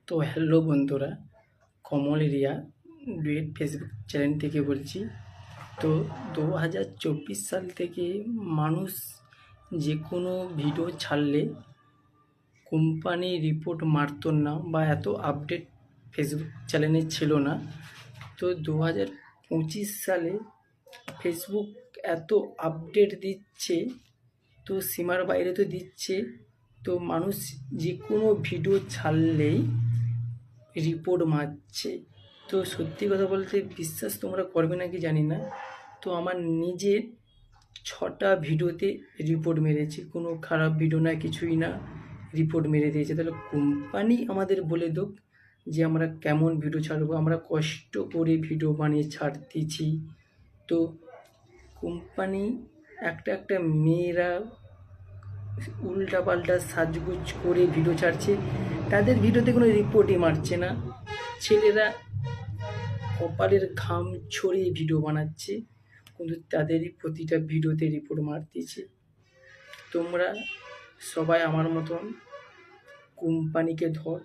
তো হ্যালো বন্ধুরা, কমল area duet Facebook channel থেকে বলছি। তো 2024 সাল থেকে মানুষ যে কোনো ভিডিও ছাড়লে কোম্পানি রিপোর্ট মারতো না বা এত আপডেট ফেসবুক চ্যানেলে ছিল না। তো 2025 সালে ফেসবুক এত আপডেট দিচ্ছে, তো সীমার বাইরে তো দিচ্ছে। তো মানুষ যে কোনো ভিডিও ছাড়লেই রিপোর্ট মারছে। তো সত্যি কথা বলতে বিশ্বাস তোমরা করবে নাকি জানি না, তো আমার নিজের 6টা ভিডিওতে রিপোর্ট মেরেছে। কোনো খারাপ ভিডিও না, কিছুই না, রিপোর্ট মেরে দিয়েছে। তাহলে কোম্পানি আমাদের বলে দোক যে আমরা কেমন ভিডিও ছাড়বো, আমরা কষ্ট করে ভিডিও বানিয়ে ছাড়তেছি। তো কোম্পানি একটা একটা মেয়েরা উল্টাপাল্টা সাজগোজ করে ভিডিও ছাড়ছে, তাদের ভিডিওতে কোনো রিপোর্টই মারছে না। ছেলেরা কপালের ঘাম ছড়িয়ে ভিডিও বানাচ্ছে, কিন্তু তাদেরই প্রতিটা ভিডিওতে রিপোর্ট মারতেছে। তোমরা সবাই আমার মতন কোম্পানিকে ধর